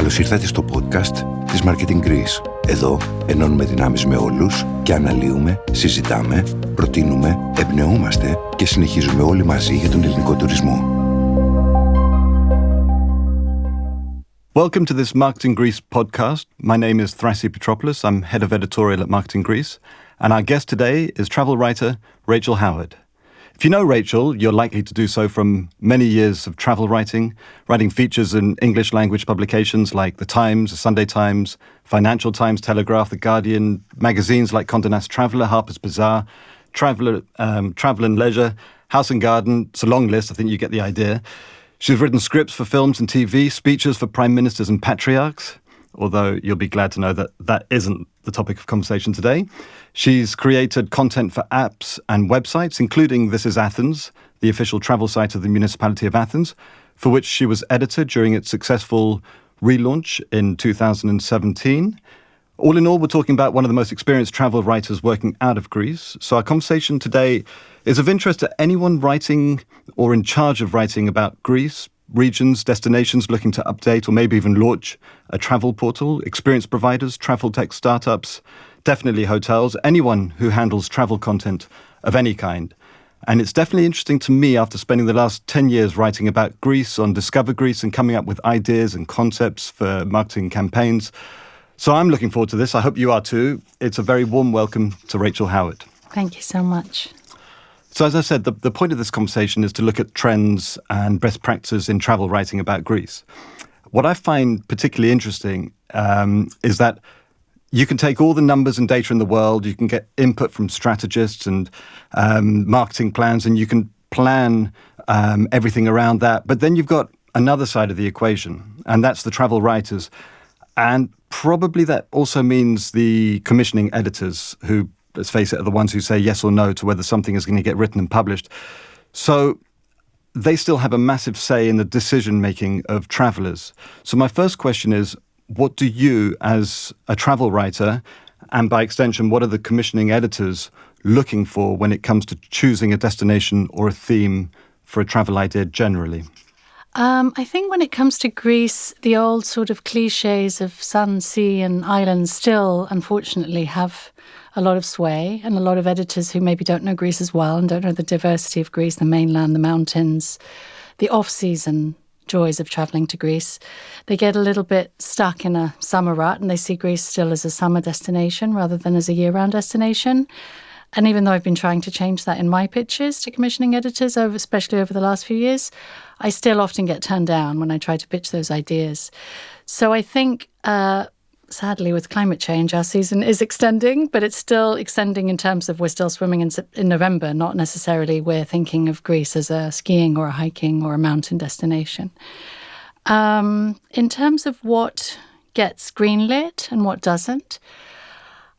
Καλώς ήρθατε στο podcast της Marketing Greece. Εδώ ενώνουμε δυνάμεις με όλους και αναλύουμε, συζητάμε, προτείνουμε, εμπνεούμαστε και συνεχίζουμε όλοι μαζί για τον ελληνικό τουρισμό. Welcome to this Marketing Greece podcast. My name is Θράσυ Πετρόπουλος. I'm head of editorial at Marketing Greece. And our guest today is travel writer Rachel Howard. If you know Rachel, you're likely to do so from many years of travel writing features in English language publications like The Times, The Sunday Times, Financial Times, Telegraph, The Guardian, magazines like Condé Nast Traveller, Harper's Bazaar, Travel and Leisure, House and Garden. It's a long list, I think you get the idea. She's written scripts for films and TV, speeches for prime ministers and patriarchs, although you'll be glad to know that that isn't the topic of conversation today. She's created content for apps and websites, including This Is Athens, the official travel site of the municipality of Athens, for which she was editor during its successful relaunch in 2017. All in all, we're talking about one of the most experienced travel writers working out of Greece. So our conversation today is of interest to anyone writing or in charge of writing about Greece, regions, destinations looking to update or maybe even launch a travel portal, experienced providers, travel tech startups, definitely hotels, anyone who handles travel content of any kind. And it's definitely interesting to me after spending the last 10 years writing about Greece on Discover Greece and coming up with ideas and concepts for marketing campaigns. So I'm looking forward to this. I hope you are too. It's a very warm welcome to Rachel Howard. Thank you so much. So as I said, the point of this conversation is to look at trends and best practices in travel writing about Greece. What I find particularly interesting is that you can take all the numbers and data in the world, you can get input from strategists and marketing plans, and you can plan everything around that. But then you've got another side of the equation, and that's the travel writers. And probably that also means the commissioning editors who, let's face it, are the ones who say yes or no to whether something is going to get written and published. So they still have a massive say in the decision-making of travellers. So my first question is, what do you, as a travel writer, and by extension, what are the commissioning editors looking for when it comes to choosing a destination or a theme for a travel idea generally? I think when it comes to Greece, the old sort of cliches of sun, sea and islands still, unfortunately, have a lot of sway, and a lot of editors who maybe don't know Greece as well and don't know the diversity of Greece, the mainland, the mountains, the off-season joys of travelling to Greece. They get a little bit stuck in a summer rut and they see Greece still as a summer destination rather than as a year-round destination. And even though I've been trying to change that in my pitches to commissioning editors, especially over the last few years, I still often get turned down when I try to pitch those ideas. So I think, sadly, with climate change, our season is extending, but it's still extending in terms of we're still swimming in November, not necessarily we're thinking of Greece as a skiing or a hiking or a mountain destination. In terms of what gets greenlit and what doesn't,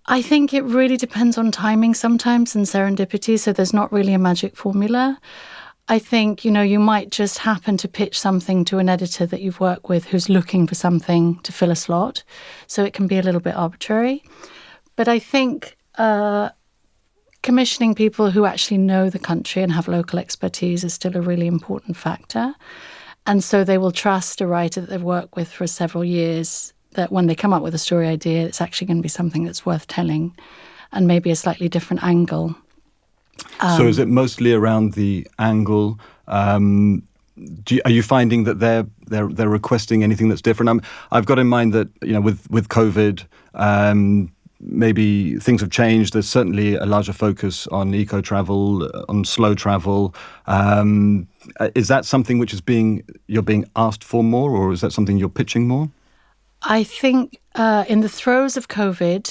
I think it really depends on timing sometimes and serendipity, so there's not really a magic formula. I think, you might just happen to pitch something to an editor that you've worked with who's looking for something to fill a slot, so it can be a little bit arbitrary. But I think commissioning people who actually know the country and have local expertise is still a really important factor. And so they will trust a writer that they've worked with for several years, that when they come up with a story idea, it's actually going to be something that's worth telling and maybe a slightly different angle. So is it mostly around the angle? Are you finding that they're requesting anything that's different? I've got in mind that with COVID, maybe things have changed. There's certainly a larger focus on eco travel, on slow travel. Is that something which you're being asked for more, or is that something you're pitching more? I think in the throes of COVID,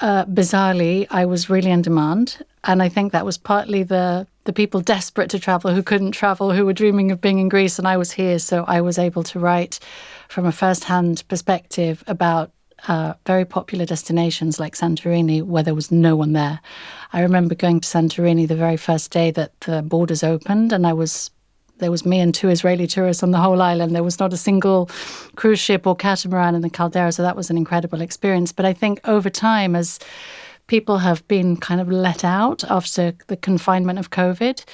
bizarrely, I was really in demand. And I think that was partly the people desperate to travel who couldn't travel, who were dreaming of being in Greece, and I was here. So I was able to write from a first-hand perspective about very popular destinations like Santorini, where there was no one there. I remember going to Santorini the very first day that the borders opened, and there was me and 2 Israeli tourists on the whole island. There was not a single cruise ship or catamaran in the caldera, so that was an incredible experience. But I think over time, as people have been kind of let out after the confinement of COVID,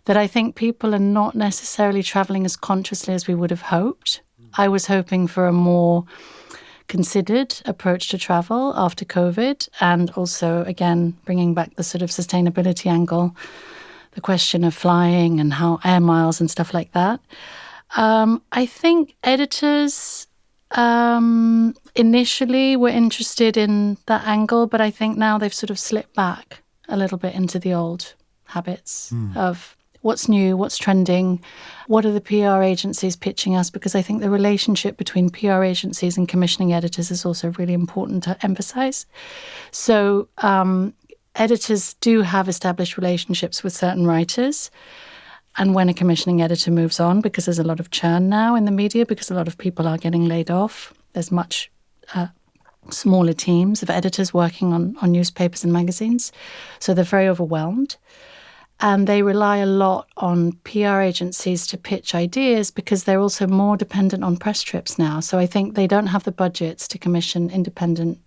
that I think people are not necessarily travelling as consciously as we would have hoped. I was hoping for a more considered approach to travel after COVID, and also, again, bringing back the sort of sustainability angle, the question of flying and how air miles and stuff like that. I think editors initially were interested in that angle, but I think now they've sort of slipped back a little bit into the old habits of what's new, what's trending, what are the PR agencies pitching us, because I think the relationship between PR agencies and commissioning editors is also really important to emphasize. So editors do have established relationships with certain writers. And when a commissioning editor moves on, because there's a lot of churn now in the media, because a lot of people are getting laid off, there's much smaller teams of editors working on newspapers and magazines. So they're very overwhelmed. And they rely a lot on PR agencies to pitch ideas because they're also more dependent on press trips now. So I think they don't have the budgets to commission independent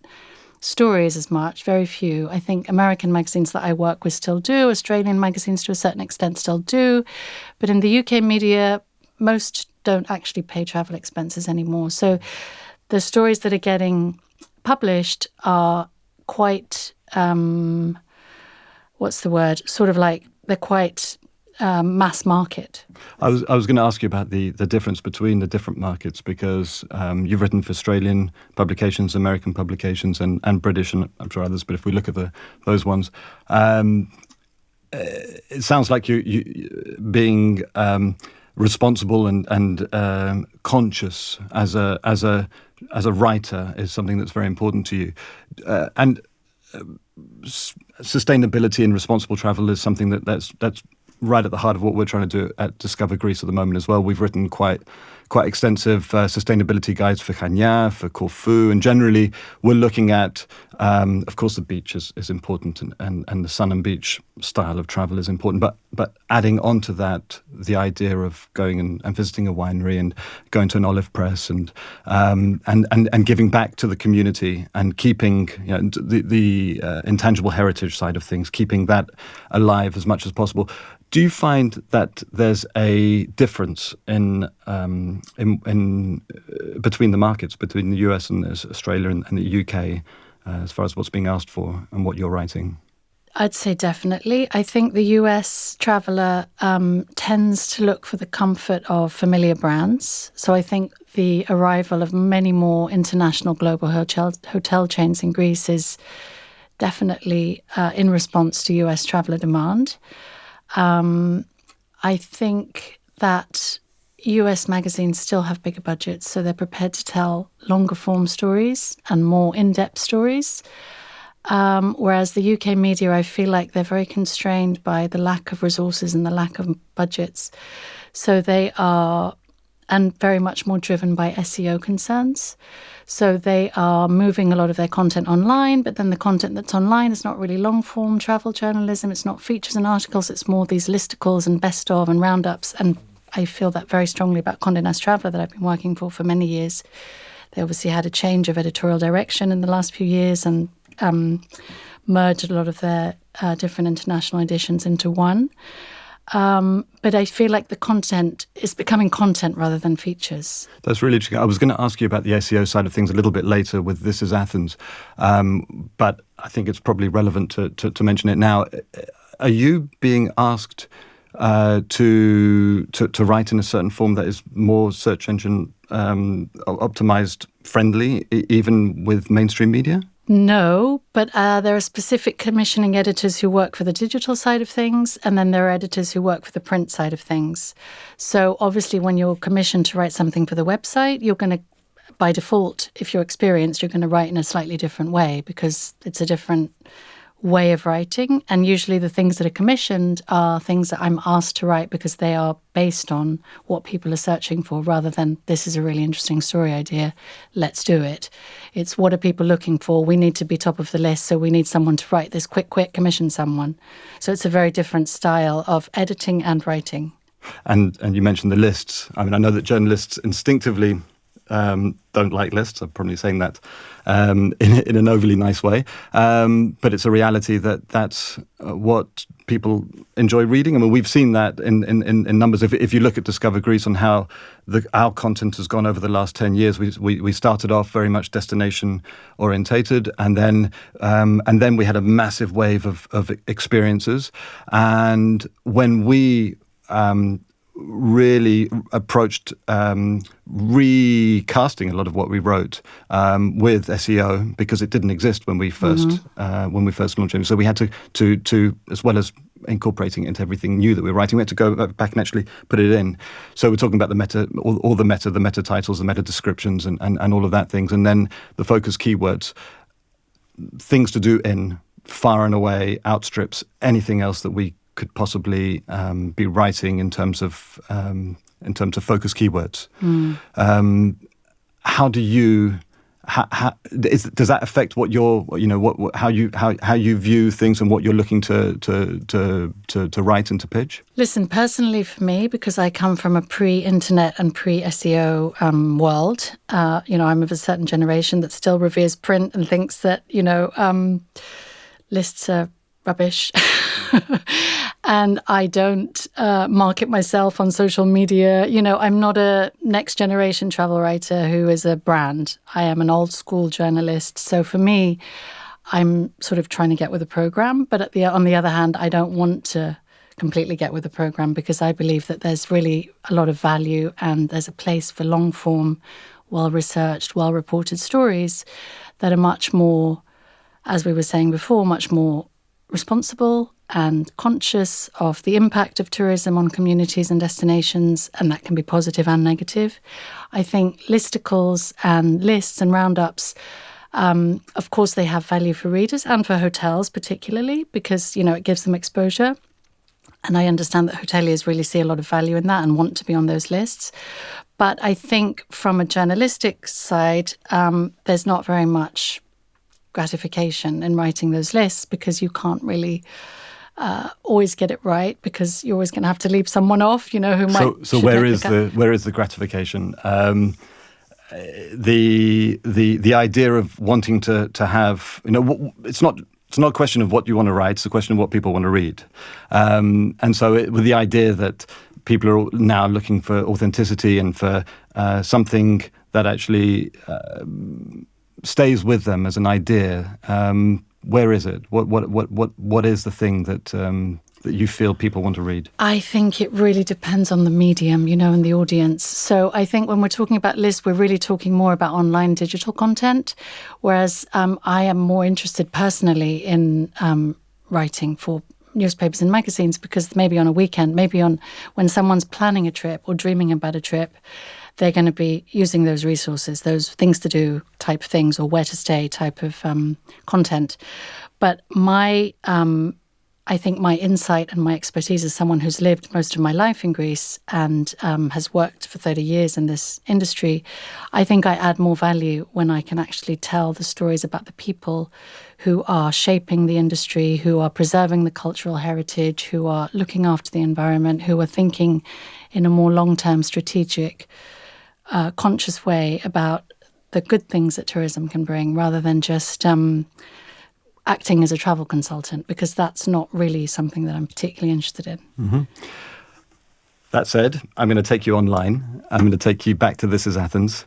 stories as much, very few. I think American magazines that I work with still do, Australian magazines to a certain extent still do. But in the UK media, most don't actually pay travel expenses anymore. So the stories that are getting published are quite, sort of like they're quite mass market. I was going to ask you about the difference between the different markets, because you've written for Australian publications, American publications, and British, and I'm sure others. But if we look at those ones, it sounds like you being responsible and conscious as a writer is something that's very important to you, and sustainability and responsible travel is something that's right at the heart of what we're trying to do at Discover Greece at the moment as well. We've written quite extensive sustainability guides for Chania, for Corfu, and generally we're looking at, of course, the beach is important, and the sun and beach style of travel is important, but adding on to that the idea of going and visiting a winery and going to an olive press and giving back to the community and keeping the intangible heritage side of things, keeping that alive as much as possible. Do you find that there's a difference in between the markets, between the US and Australia and the UK, as far as what's being asked for and what you're writing? I'd say definitely. I think the US traveller tends to look for the comfort of familiar brands. So I think the arrival of many more international global hotel chains in Greece is definitely in response to US traveller demand. I think that US magazines still have bigger budgets, so they're prepared to tell longer form stories and more in-depth stories. Whereas the UK media, I feel like they're very constrained by the lack of resources and the lack of budgets. So they are, and very much more driven by SEO concerns. So they are moving a lot of their content online, but then the content that's online is not really long-form travel journalism. It's not features and articles. It's more these listicles and best of and roundups. And I feel that very strongly about Condé Nast Traveler that I've been working for many years. They obviously had a change of editorial direction in the last few years and merged a lot of their different international editions into one. But I feel like the content is becoming content rather than features. That's really interesting. I was going to ask you about the SEO side of things a little bit later with This Is Athens, but I think it's probably relevant to mention it now. Are you being asked to write in a certain form that is more search engine optimized friendly, even with mainstream media? No, but there are specific commissioning editors who work for the digital side of things, and then there are editors who work for the print side of things. So obviously when you're commissioned to write something for the website, you're going to, by default, if you're experienced, you're going to write in a slightly different way because it's a different way of writing. And usually the things that are commissioned are things that I'm asked to write because they are based on what people are searching for rather than this is a really interesting story idea, let's do it. It's what are people looking for? We need to be top of the list, so we need someone to write this, quick, commission someone. So it's a very different style of editing and writing. And you mentioned the lists. I mean, I know that journalists instinctively don't like lists. I'm probably saying that in an overly nice way. But it's a reality that's what people enjoy reading. I mean, we've seen that in numbers. If you look at Discover Greece on how our content has gone over the last 10 years, we started off very much destination orientated, and then we had a massive wave of experiences. And when we really approached recasting a lot of what we wrote with SEO, because it didn't exist when we first launched it. So we had to as well as incorporating it into everything new that we were writing, we had to go back and actually put it in. So we're talking about the meta, all the meta titles, the meta descriptions, and all of that things, and then the focus keywords, things to do in far and away outstrips anything else that we could possibly be writing in terms of focus keywords. How do you? Does that affect what you're, how you view things and what you're looking to write and to pitch? Listen, personally for me, because I come from a pre-internet and pre-SEO world, I'm of a certain generation that still reveres print and thinks that, lists are rubbish. And I don't market myself on social media. I'm not a next generation travel writer who is a brand. I am an old school journalist. So for me, I'm sort of trying to get with the program. But on the other hand, I don't want to completely get with the program, because I believe that there's really a lot of value and there's a place for long form, well-researched, well-reported stories that are much more, as we were saying before, much more responsible and conscious of the impact of tourism on communities and destinations, and that can be positive and negative. I think listicles and lists and roundups, of course, they have value for readers and for hotels particularly, because, it gives them exposure. And I understand that hoteliers really see a lot of value in that and want to be on those lists. But I think from a journalistic side, there's not very much gratification in writing those lists, because you can't really always get it right, because you're always going to have to leave someone off, who might. So where is the gratification? The idea of wanting to have, it's not a question of what you want to write; it's a question of what people want to read. And so with the idea that people are now looking for authenticity and for something that actually stays with them as an idea. Where is it? What is the thing that you feel people want to read? I think it really depends on the medium, and the audience. So I think when we're talking about lists, we're really talking more about online digital content, whereas I am more interested personally in writing for newspapers and magazines, because maybe on a weekend, when someone's planning a trip or dreaming about a trip, they're going to be using those resources, those things to do type things, or where to stay type of content. But I think my insight and my expertise as someone who's lived most of my life in Greece and has worked for 30 years in this industry, I think I add more value when I can actually tell the stories about the people who are shaping the industry, who are preserving the cultural heritage, who are looking after the environment, who are thinking in a more long-term strategic conscious way about the good things that tourism can bring, rather than just acting as a travel consultant, because that's not really something that I'm particularly interested in. Mm-hmm. That said, I'm going to take you online. I'm going to take you back to This Is Athens,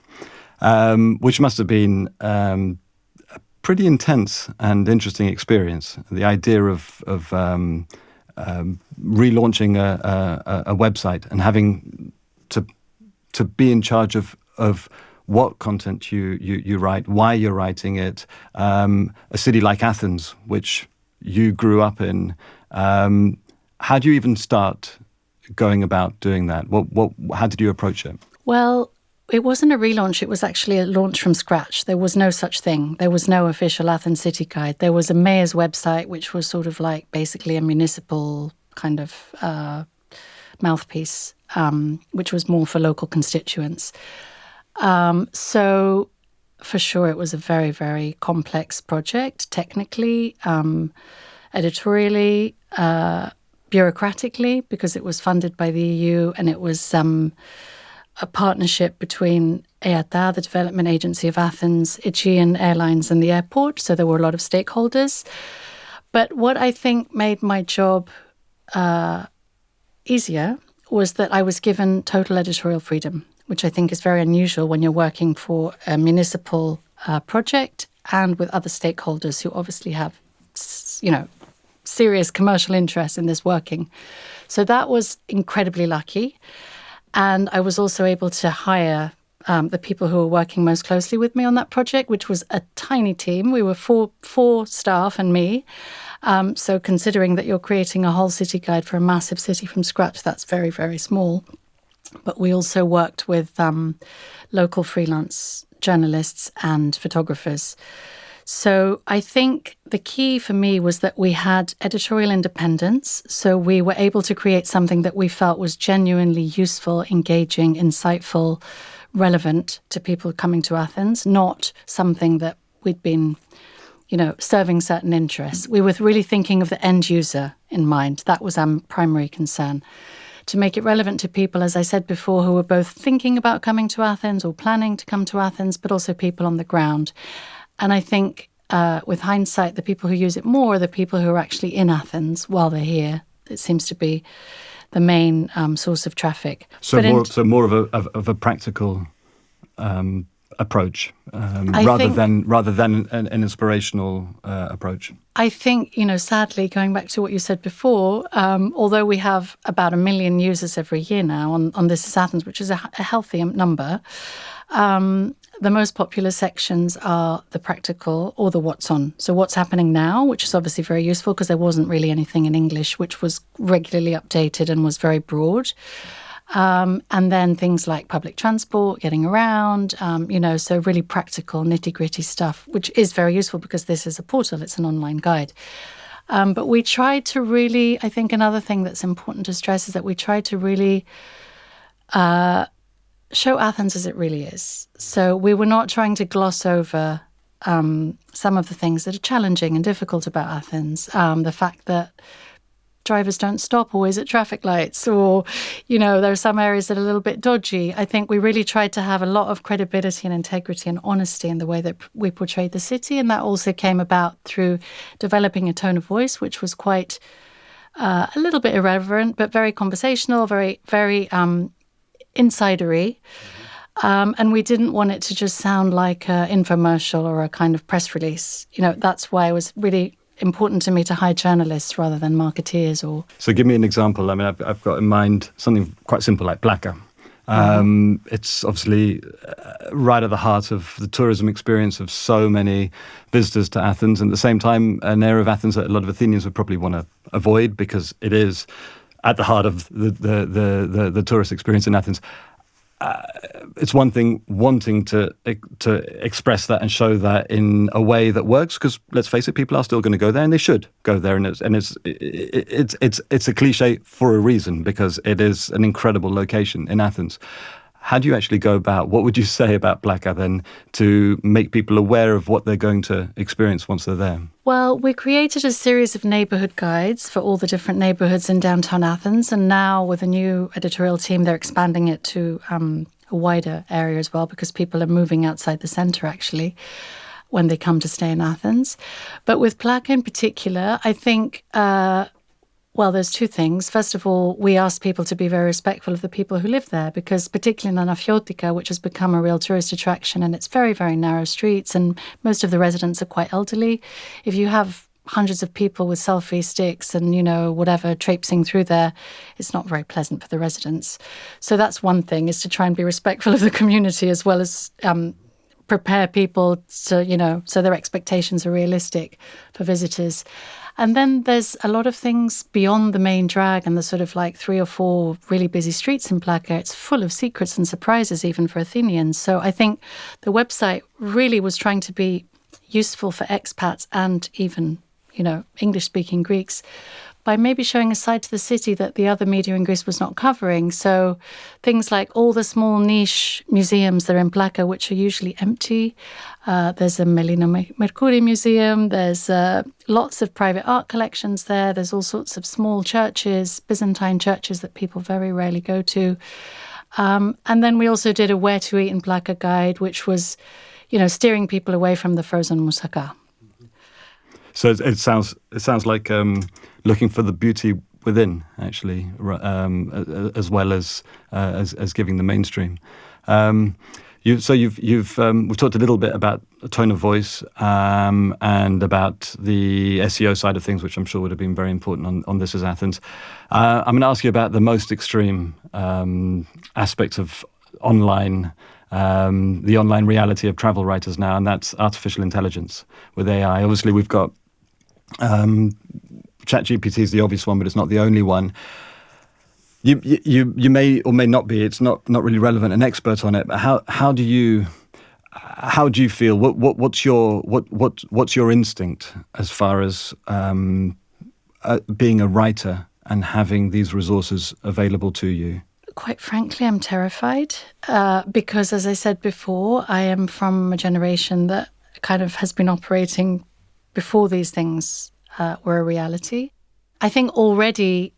which must have been a pretty intense and interesting experience. The idea of relaunching a website and having to be in charge of what content you write, why you're writing it. A city like Athens, which you grew up in. How do you even start going about doing that? How did you approach it? Well, it wasn't a relaunch. It was actually a launch from scratch. There was no such thing. There was no official Athens city guide. There was a mayor's website, which was sort of like basically a municipal kind of mouthpiece, which was more for local constituents. So for sure, it was a very, very complex project, technically, editorially, bureaucratically, because it was funded by the EU, and it was a partnership between EATA, the development agency of Athens, Aegean Airlines and the airport. So there were a lot of stakeholders. But what I think made my job easier was that I was given total editorial freedom, which I think is very unusual when you're working for a municipal project and with other stakeholders who obviously have, serious commercial interest in this working. So that was incredibly lucky. And I was also able to hire the people who were working most closely with me on that project, which was a tiny team. We were four staff and me. So considering that you're creating a whole city guide for a massive city from scratch, that's very, very small. But we also worked with local freelance journalists and photographers. So I think the key for me was that we had editorial independence. So we were able to create something that we felt was genuinely useful, engaging, insightful, relevant to people coming to Athens, not something that we'd been, serving certain interests. We were really thinking of the end user in mind. That was our primary concern. To make it relevant to people, as I said before, who were both thinking about coming to Athens or planning to come to Athens, but also people on the ground. And I think with hindsight, the people who use it more are the people who are actually in Athens while they're here. It seems to be the main source of traffic. So more of a practical approach rather than an inspirational approach. I think, sadly, going back to what you said before, although we have about 1 million users every year now on This is Athens, which is a healthy number, the most popular sections are the practical or the what's on. So what's happening now, which is obviously very useful because there wasn't really anything in English, which was regularly updated and was very broad. And then things like public transport, getting around, so really practical, nitty-gritty stuff, which is very useful because this is a portal, it's an online guide. But we tried to really, I think another thing that's important to stress is that we tried to really show Athens as it really is. So we were not trying to gloss over some of the things that are challenging and difficult about Athens. The fact that drivers don't stop always at traffic lights, or, there are some areas that are a little bit dodgy. I think we really tried to have a lot of credibility and integrity and honesty in the way that we portrayed the city. And that also came about through developing a tone of voice, which was quite a little bit irreverent, but very conversational, very, very insidery. And we didn't want it to just sound like an infomercial or a kind of press release. That's why it was really important to me to hire journalists rather than marketeers. So give me an example. I mean, I've got in mind something quite simple like Plaka. It's obviously right at the heart of the tourism experience of so many visitors to Athens, and at the same time an area of Athens that a lot of Athenians would probably want to avoid because it is at the heart of the tourist experience in Athens. It's one thing wanting to express that and show that in a way that works, because let's face it, people are still going to go there, and they should go there, and it's a cliche for a reason, because it is an incredible location in Athens. How do you actually go about, what would you say about Plaka then to make people aware of what they're going to experience once they're there? Well, we created a series of neighbourhood guides for all the different neighbourhoods in downtown Athens. And now with a new editorial team, they're expanding it to a wider area as well, because people are moving outside the centre actually when they come to stay in Athens. But with Plaka in particular, I think there's two things. First of all, we asked people to be very respectful of the people who live there, because particularly in Anafiotika, which has become a real tourist attraction, and it's very, very narrow streets, and most of the residents are quite elderly. If you have hundreds of people with selfie sticks and, whatever, traipsing through there, it's not very pleasant for the residents. So that's one thing, is to try and be respectful of the community as well as prepare people to, so their expectations are realistic for visitors. And then there's a lot of things beyond the main drag and the sort of like 3 or 4 really busy streets in Plaka. It's full of secrets and surprises even for Athenians. So I think the website really was trying to be useful for expats and even, English-speaking Greeks by maybe showing a side to the city that the other media in Greece was not covering. So things like all the small niche museums that are in Plaka, which are usually empty. There's a Melina Mercouri museum. There's lots of private art collections there. There's all sorts of small churches, Byzantine churches that people very rarely go to. And then we also did a Where to Eat in Plaka guide, which was, steering people away from the frozen moussaka. So it sounds like looking for the beauty within, actually, as well as giving the mainstream. We've talked a little bit about the tone of voice and about the SEO side of things, which I'm sure would have been very important on This Is Athens. I'm going to ask you about the most extreme aspects of online, the online reality of travel writers now, and that's artificial intelligence with AI. Obviously, we've got ChatGPT is the obvious one, but it's not the only one. You may or may not be. It's not really relevant. An expert on it. But how do you feel? What's your instinct as far as being a writer and having these resources available to you? Quite frankly, I'm terrified because, as I said before, I am from a generation that kind of has been operating before these things were a reality. I think already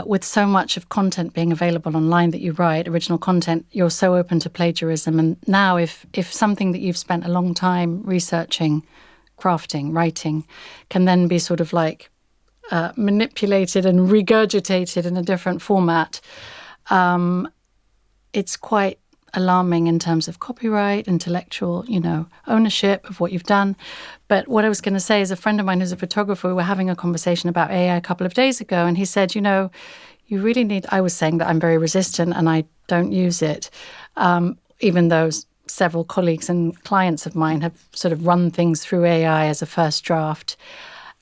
with so much of content being available online that you write, original content, you're so open to plagiarism. And now if something that you've spent a long time researching, crafting, writing, can then be sort of like manipulated and regurgitated in a different format, it's quite alarming in terms of copyright, intellectual, ownership of what you've done. But what I was going to say is a friend of mine who's a photographer, we were having a conversation about AI a couple of days ago, and he said, you really need, I was saying that I'm very resistant and I don't use it, even though several colleagues and clients of mine have sort of run things through AI as a first draft.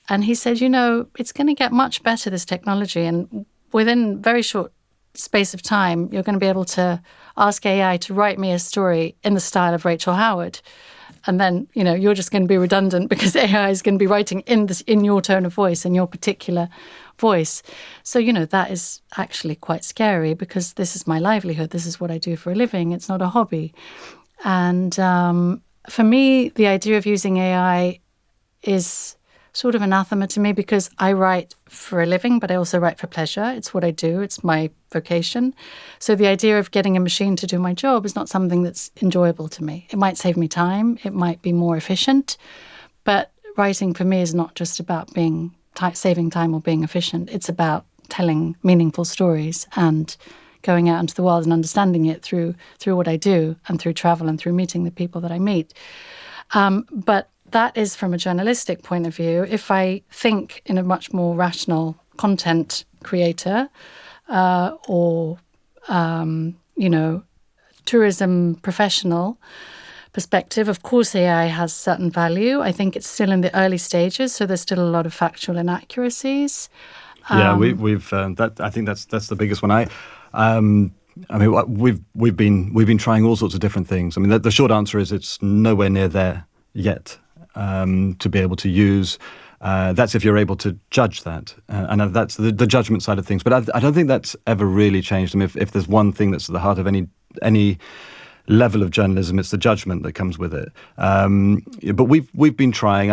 And he said, it's going to get much better, this technology, and within very short space of time, you're going to be able to ask AI to write me a story in the style of Rachel Howard. And then, you're just going to be redundant because AI is going to be writing in your tone of voice, in your particular voice. So, that is actually quite scary because this is my livelihood. This is what I do for a living. It's not a hobby. And for me, the idea of using AI is sort of anathema to me because I write for a living, but I also write for pleasure. It's what I do. It's my vocation. So the idea of getting a machine to do my job is not something that's enjoyable to me. It might save me time. It might be more efficient. But writing for me is not just about saving time or being efficient. It's about telling meaningful stories and going out into the world and understanding it through what I do and through travel and through meeting the people that I meet. But that is from a journalistic point of view. If I think in a much more rational content creator or tourism professional perspective, of course AI has certain value. I think it's still in the early stages, so there's still a lot of factual inaccuracies. We've that. I think that's the biggest one. We've been trying all sorts of different things. I mean, the short answer is it's nowhere near there yet. To be able to use, that's if you're able to judge that, and that's the judgment side of things. But I don't think that's ever really changed. I mean, if there's one thing that's at the heart of any level of journalism, it's the judgment that comes with it. But we've been trying.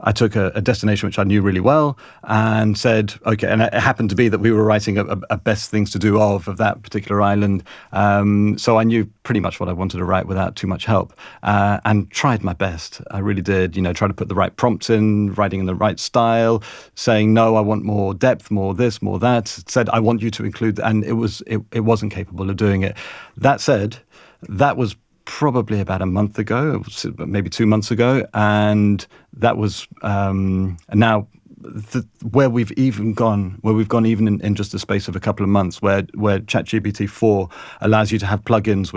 I took a destination which I knew really well and said, okay, and it happened to be that we were writing a best things to do of that particular island. So I knew pretty much what I wanted to write without too much help and tried my best. I really did, try to put the right prompts in, writing in the right style, saying, no, I want more depth, more this, more that. Said, I want you to include, and it wasn't capable of doing it. That said, that was probably about a month ago, maybe 2 months ago, and that was now where we've gone even in just the space of a couple of months, where ChatGPT 4 allows you to have plugins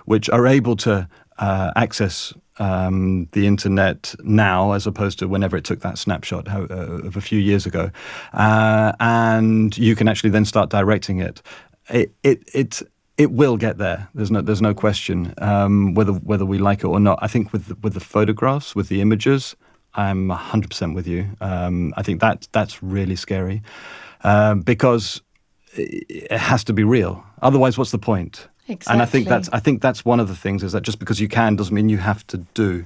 which are able to access the internet now, as opposed to whenever it took that snapshot of a few years ago, and you can actually then start directing it. It will get there. There's no question whether we like it or not. I think with the photographs, with the images, I'm 100% with you. I think that's really scary because it has to be real. Otherwise, what's the point? Exactly. And I think that's one of the things, is that just because you can doesn't mean you have to do,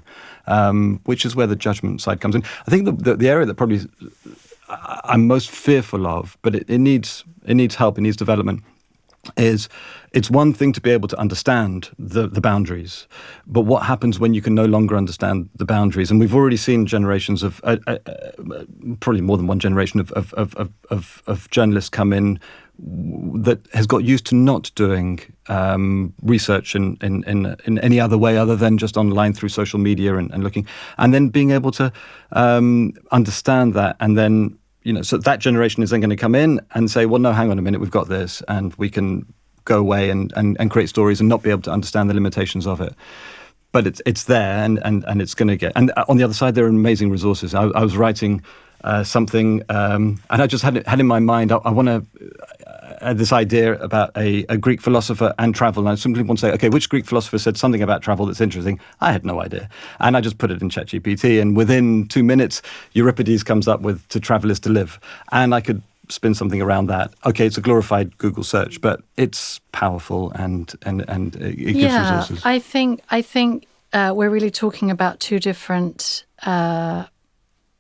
which is where the judgment side comes in. I think the area that probably I'm most fearful of, but it needs help, it needs development, is it's one thing to be able to understand the boundaries, but what happens when you can no longer understand the boundaries? And we've already seen generations of, probably more than one generation of journalists come in that has got used to not doing research in any other way other than just online through social media and looking, and then being able to understand that, and then, you know, so that generation is then going to come in and say, well, no, hang on a minute, we've got this, and we can go away and create stories and not be able to understand the limitations of it. But it's there, and it's going to get... And on the other side, there are amazing resources. I was writing something, and I just had in my mind, I want to... this idea about a Greek philosopher and travel, and I simply want to say, okay, which Greek philosopher said something about travel that's interesting? I had no idea. And I just put it in ChatGPT, and within 2 minutes, Euripides comes up with "To travel is to live." And I could spin something around that. Okay, it's a glorified Google search, but it's powerful and it gives resources. I think we're really talking about two different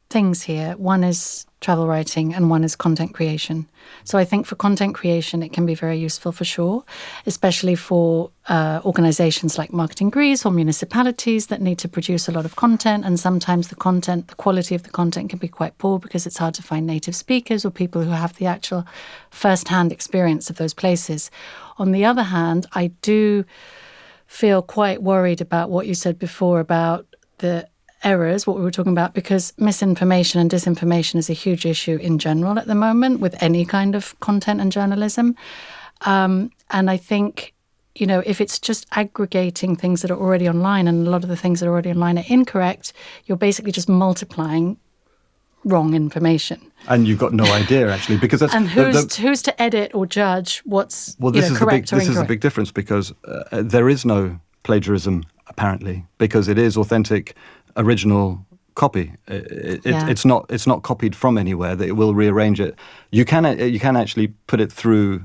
things here. One is travel writing and one is content creation. So I think for content creation, it can be very useful for sure, especially for organizations like Marketing Greece or municipalities that need to produce a lot of content. And sometimes the quality of the content can be quite poor because it's hard to find native speakers or people who have the actual first-hand experience of those places. On the other hand, I do feel quite worried about what you said before about the errors, what we were talking about, because misinformation and disinformation is a huge issue in general at the moment with any kind of content and journalism. And I think, you know, if it's just aggregating things that are already online, and a lot of the things that are already online are incorrect, you're basically just multiplying wrong information. And you've got no idea, actually, because that's... And who's to edit or judge what's correct or incorrect? This is a big difference, because there is no plagiarism, apparently, because it is authentic, original copy. It's not copied from anywhere. That it will rearrange it. You can actually put it through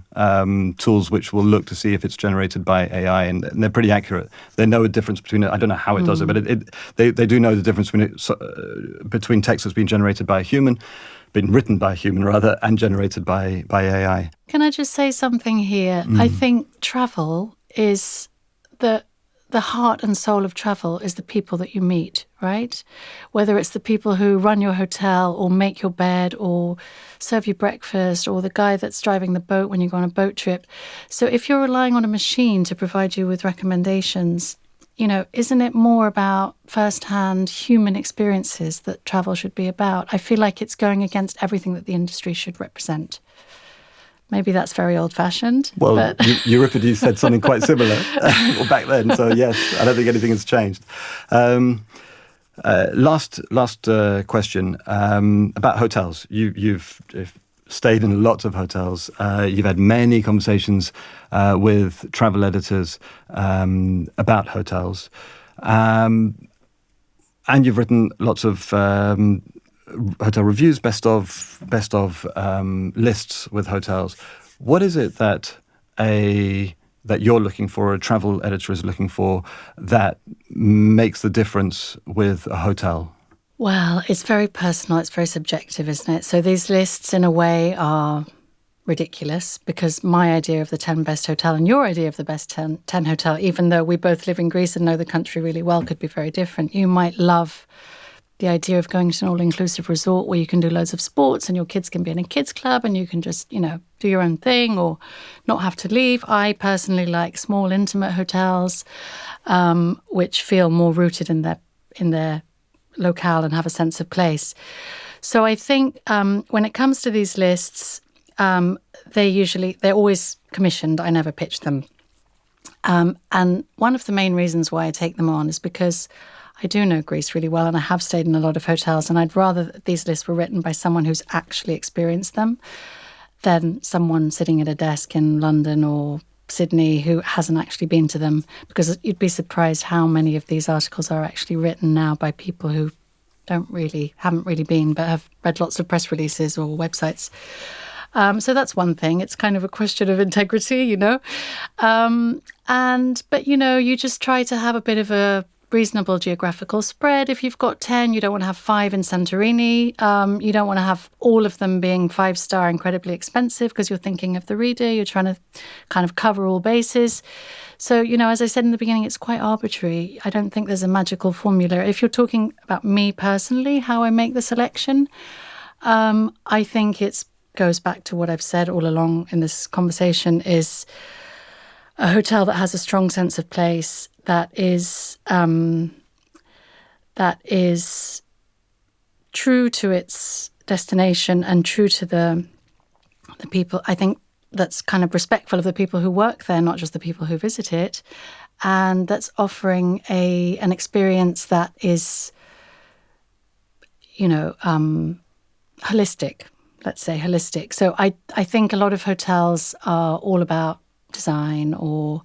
tools which will look to see if it's generated by AI, and they're pretty accurate. They know a difference between it. I don't know how it does it, but they do know the difference between text that's been generated by a human, been written by a human rather, and generated by AI. Can I just say something here? I think travel is the heart and soul of travel is the people that you meet, right? Whether it's the people who run your hotel or make your bed or serve you breakfast, or the guy that's driving the boat when you go on a boat trip. So if you're relying on a machine to provide you with recommendations, you know, isn't it more about first-hand human experiences that travel should be about? I feel like it's going against everything that the industry should represent. Maybe that's very old-fashioned. Well, but... Euripides said something quite similar back then. So yes, I don't think anything has changed. Last question about hotels. You've stayed in lots of hotels. You've had many conversations with travel editors about hotels, and you've written lots of hotel reviews, best of lists with hotels. What is it that you're looking for, a travel editor is looking for, that makes the difference with a hotel? Well, it's very personal, it's very subjective, isn't it? So these lists, in a way, are ridiculous, because my idea of the 10 best hotel and your idea of the best 10 hotel, even though we both live in Greece and know the country really well, could be very different. You might love the idea of going to an all-inclusive resort where you can do loads of sports and your kids can be in a kids club and you can just, you know, do your own thing or not have to leave. I personally like small, intimate hotels, which feel more rooted in their locale and have a sense of place. So I think when it comes to these lists, they're always commissioned. I never pitch them. And one of the main reasons why I take them on is because I do know Greece really well and I have stayed in a lot of hotels, and I'd rather that these lists were written by someone who's actually experienced them than someone sitting at a desk in London or Sydney who hasn't actually been to them, because you'd be surprised how many of these articles are actually written now by people who haven't really been, but have read lots of press releases or websites. So that's one thing. It's kind of a question of integrity, you know. But, you know, you just try to have a bit of a reasonable geographical spread. If you've got 10, you don't want to have 5 in Santorini. You don't want to have all of them being 5-star incredibly expensive because you're thinking of the reader. You're trying to kind of cover all bases. So, as I said in the beginning, it's quite arbitrary. I don't think there's a magical formula. If you're talking about me personally, how I make the selection, I think it goes back to what I've said all along in this conversation, is a hotel that has a strong sense of place, that is true to its destination and true to the people. I think that's kind of respectful of the people who work there, not just the people who visit it, and that's offering an experience that is, holistic. Let's say holistic. So I think a lot of hotels are all about design or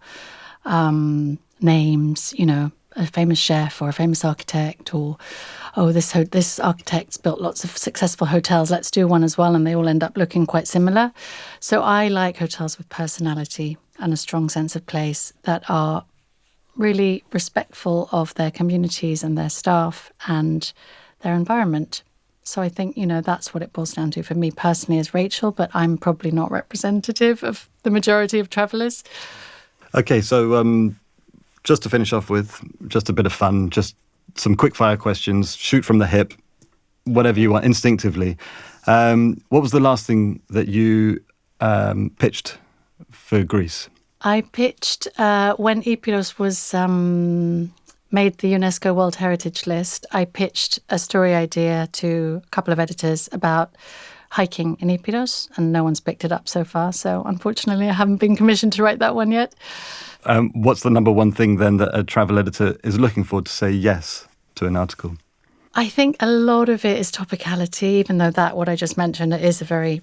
names, a famous chef or a famous architect, or, this architect's built lots of successful hotels, let's do one as well, and they all end up looking quite similar. So I like hotels with personality and a strong sense of place that are really respectful of their communities and their staff and their environment. So I think, that's what it boils down to for me personally as Rachel, but I'm probably not representative of the majority of travellers. Okay, so just to finish off with, just a bit of fun, just some quick fire questions, shoot from the hip, whatever you want, instinctively. What was the last thing that you pitched for Greece? I pitched when Epiros was made the UNESCO World Heritage List. I pitched a story idea to a couple of editors about hiking in Epiros, and no one's picked it up so far. So unfortunately, I haven't been commissioned to write that one yet. What's the number one thing then that a travel editor is looking for to say yes to an article? I think a lot of it is topicality, even though what I just mentioned, it is a very,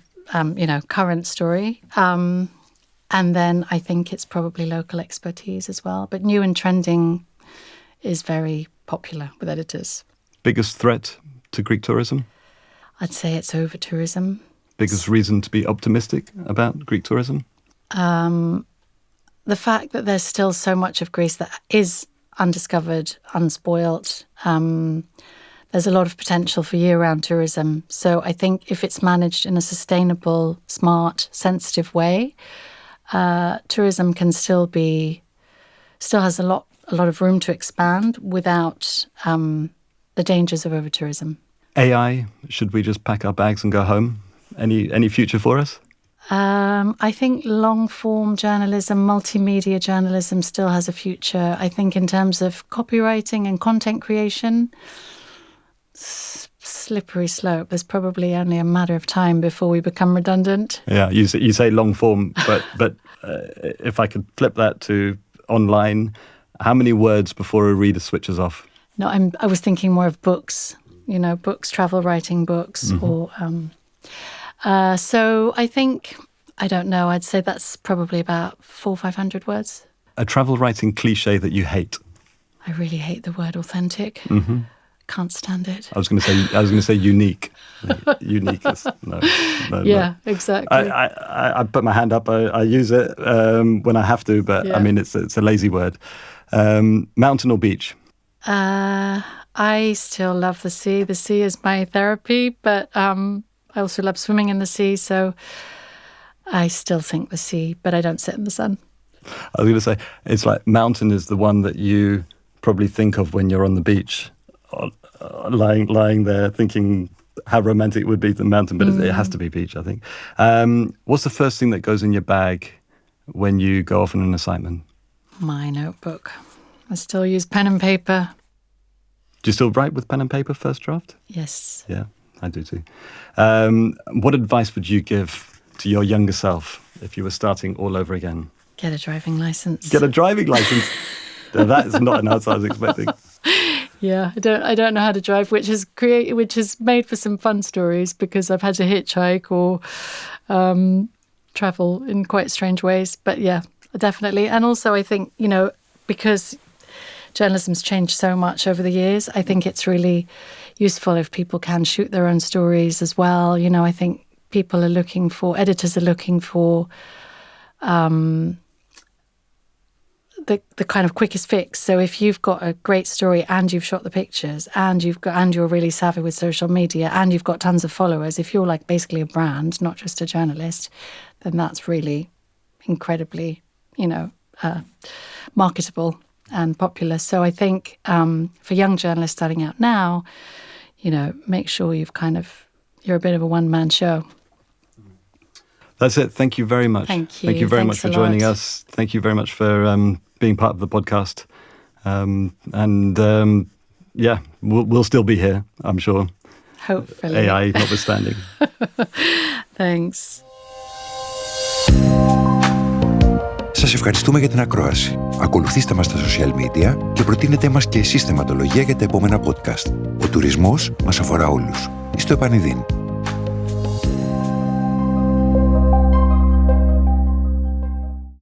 current story. And then I think it's probably local expertise as well. But new and trending is very popular with editors. Biggest threat to Greek tourism? I'd say it's over-tourism. Biggest reason to be optimistic about Greek tourism? The fact that there's still so much of Greece that is undiscovered, unspoilt. There's a lot of potential for year-round tourism. So I think if it's managed in a sustainable, smart, sensitive way, tourism can still has a lot of room to expand without the dangers of over-tourism. AI, should we just pack our bags and go home? Any future for us? I think long-form journalism, multimedia journalism still has a future. I think in terms of copywriting and content creation, slippery slope. There's probably only a matter of time before we become redundant. Yeah, you say long-form, but if I could flip that to online, how many words before a reader switches off? No, I was thinking more of books, books, travel writing books, or... so I think, I don't know, I'd say that's probably about 400 or 500 words. A travel writing cliche that you hate? I really hate the word authentic. Mm-hmm. Can't stand it. I was going to say unique. Unique is no. Yeah, exactly. I put my hand up. I use it when I have to, but yeah. I mean it's a lazy word. Mountain or beach? I still love the sea. The sea is my therapy, but I also love swimming in the sea, so I still think the sea, but I don't sit in the sun. I was going to say, it's like mountain is the one that you probably think of when you're on the beach, lying there thinking how romantic it would be, the mountain, but it has to be beach, I think. What's the first thing that goes in your bag when you go off on an assignment? My notebook. I still use pen and paper. Do you still write with pen and paper, first draft? Yes. Yeah, I do too. What advice would you give to your younger self if you were starting all over again? Get a driving license. Get a driving license? No, that is not an answer I was expecting. Yeah, I don't know how to drive, which has made for some fun stories because I've had to hitchhike or travel in quite strange ways. But yeah, definitely. And also I think, because journalism's changed so much over the years, I think it's really useful if people can shoot their own stories as well. I think editors are looking for the the kind of quickest fix. So if you've got a great story and you've shot the pictures and you're really savvy with social media and you've got tons of followers, if you're like basically a brand, not just a journalist, then that's really incredibly, marketable and popular. So I think for young journalists starting out now, make sure you're a bit of a one-man show. That's it. Thank you very much. Thank you. Thank you very Thanks much for joining us. Thank you very much for being part of the podcast. We'll still be here, I'm sure. Hopefully. AI notwithstanding. Thanks. Σας ευχαριστούμε για την ακρόαση. Ακολουθήστε μας στα social media και προτείνετε μας και εσείς θεματολογία για τα επόμενα podcast. Ο τουρισμός μας αφορά όλους. Στο επανειδήν.